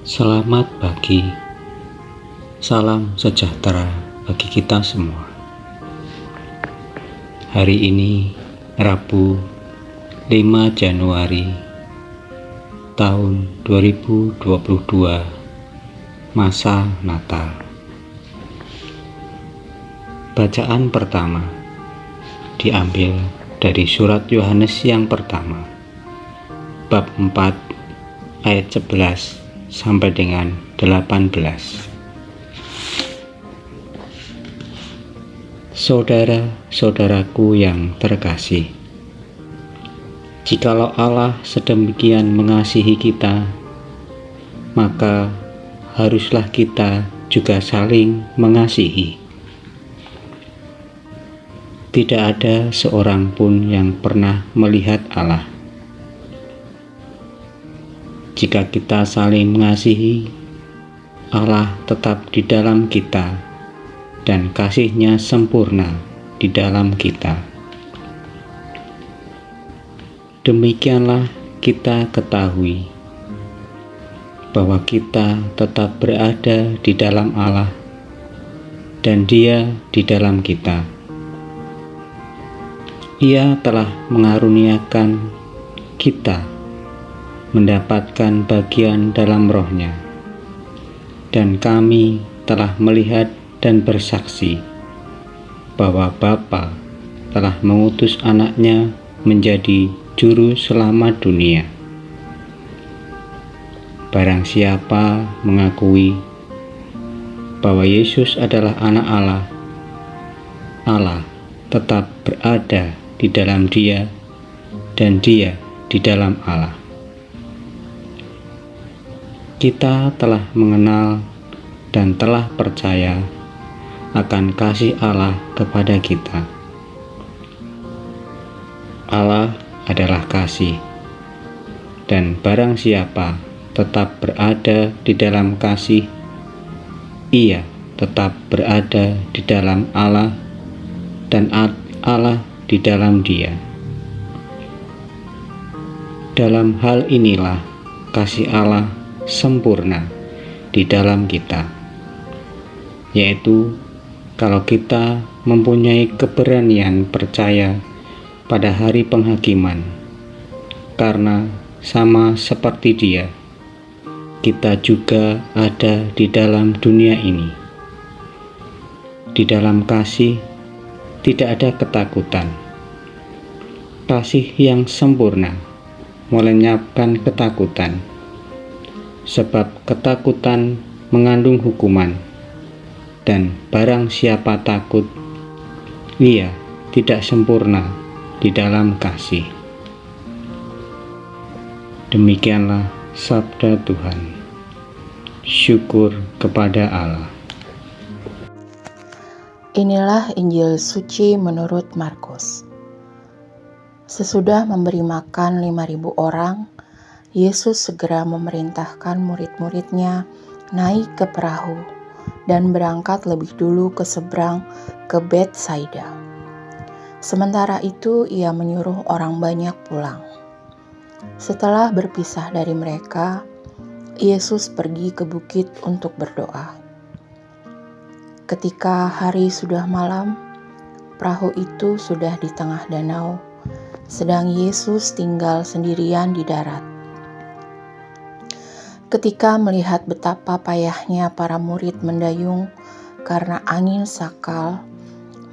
Selamat pagi, salam sejahtera bagi kita semua. Hari ini Rabu 5 Januari tahun 2022, masa Natal. Bacaan pertama diambil dari surat Yohanes yang pertama, bab 4 ayat 11 sampai dengan 18. Saudara-saudaraku yang terkasih, jikalau Allah sedemikian mengasihi kita, maka haruslah kita juga saling mengasihi. Tidak ada seorang pun yang pernah melihat Allah. Jika kita saling mengasihi, Allah tetap di dalam kita dan kasih-Nya sempurna di dalam kita. Demikianlah kita ketahui bahwa kita tetap berada di dalam Allah dan Dia di dalam kita. Ia telah mengaruniakan kita mendapatkan bagian dalam Roh-Nya, dan kami telah melihat dan bersaksi bahwa Bapa telah mengutus Anak-Nya menjadi juru selamat dunia. Barang siapa mengakui bahwa Yesus adalah Anak Allah, Allah tetap berada di dalam Dia dan Dia di dalam Allah. Kita telah mengenal dan telah percaya akan kasih Allah kepada kita. Allah adalah kasih, dan barang siapa tetap berada di dalam kasih, ia tetap berada di dalam Allah dan Allah di dalam Dia. Dalam hal inilah kasih Allah sempurna di dalam kita, yaitu kalau kita mempunyai keberanian percaya pada hari penghakiman, karena sama seperti Dia, kita juga ada di dalam dunia ini. Di dalam kasih tidak ada ketakutan. Kasih yang sempurna melenyapkan ketakutan, sebab ketakutan mengandung hukuman, dan barang siapa takut, ia tidak sempurna di dalam kasih. Demikianlah sabda Tuhan. Syukur kepada Allah. Inilah Injil suci menurut Markus. Sesudah memberi makan 5.000 orang, Yesus segera memerintahkan murid-murid-Nya naik ke perahu dan berangkat lebih dulu ke seberang ke Betsaida. Sementara itu ia menyuruh orang banyak pulang. Setelah berpisah dari mereka, Yesus pergi ke bukit untuk berdoa. Ketika hari sudah malam, perahu itu sudah di tengah danau, sedang Yesus tinggal sendirian di darat. Ketika melihat betapa payahnya para murid mendayung karena angin sakal,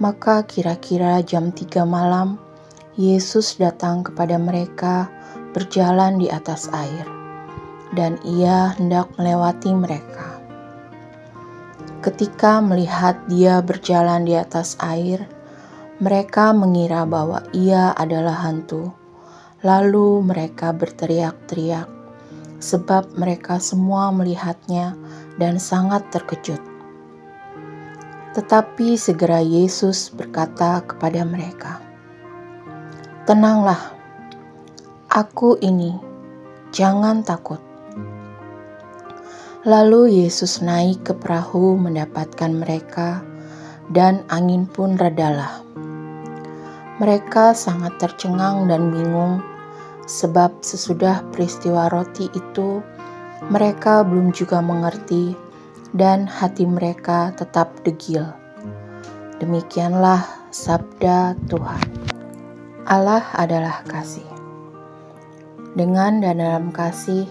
maka kira-kira jam 3 malam, Yesus datang kepada mereka berjalan di atas air, dan ia hendak melewati mereka. Ketika melihat Dia berjalan di atas air, mereka mengira bahwa ia adalah hantu. Lalu mereka berteriak-teriak, sebab mereka semua melihatnya dan sangat terkejut. Tetapi segera Yesus berkata kepada mereka, "Tenanglah, Aku ini, jangan takut." Lalu Yesus naik ke perahu mendapatkan mereka, dan angin pun redalah. Mereka sangat tercengang dan bingung, sebab sesudah peristiwa roti itu, Mereka belum juga mengerti, dan hati mereka tetap degil. Demikianlah sabda Tuhan. Allah adalah kasih. Dengan dan dalam kasih,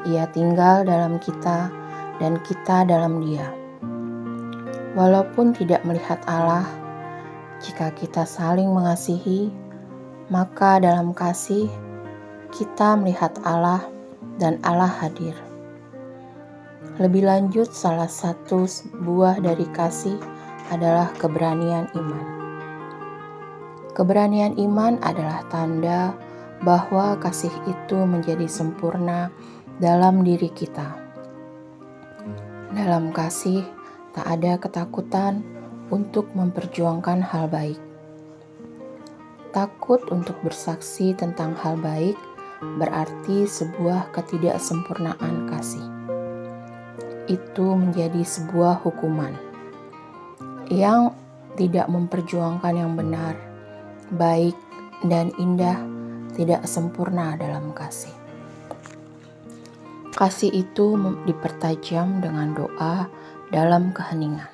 Ia tinggal dalam kita dan kita dalam Dia. Walaupun tidak melihat Allah, jika kita saling mengasihi, maka dalam kasih kita melihat Allah dan Allah hadir. Lebih lanjut, salah satu buah dari kasih adalah keberanian iman. Keberanian iman adalah tanda bahwa kasih itu menjadi sempurna dalam diri kita. Dalam kasih, tak ada ketakutan untuk memperjuangkan hal baik. Takut untuk bersaksi tentang hal baik berarti sebuah ketidaksempurnaan kasih. Itu menjadi sebuah hukuman yang tidak memperjuangkan yang benar, baik, dan indah, tidak sempurna dalam kasih. Kasih itu dipertajam dengan doa dalam keheningan.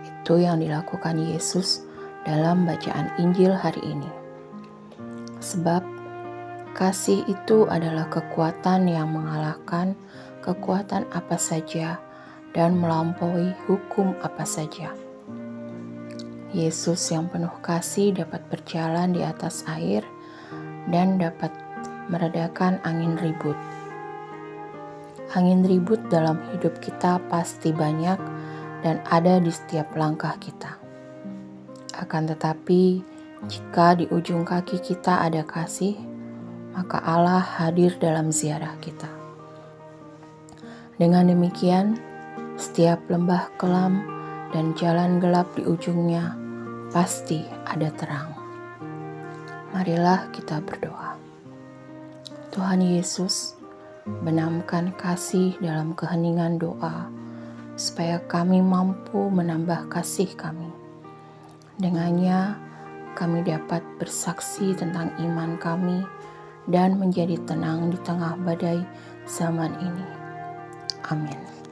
Itu yang dilakukan Yesus dalam bacaan Injil hari ini. Sebab kasih itu adalah kekuatan yang mengalahkan kekuatan apa saja dan melampaui hukum apa saja. Yesus yang penuh kasih dapat berjalan di atas air dan dapat meredakan angin ribut. Angin ribut dalam hidup kita pasti banyak dan ada di setiap langkah kita. Akan tetapi, jika di ujung kaki kita ada kasih, maka Allah hadir dalam ziarah kita. Dengan demikian, setiap lembah kelam dan jalan gelap di ujungnya pasti ada terang. Marilah kita berdoa. Tuhan Yesus, benamkan kasih dalam keheningan doa, supaya kami mampu menambah kasih kami. Dengannya, kami dapat bersaksi tentang iman kami dan menjadi tenang di tengah badai zaman ini. Amin.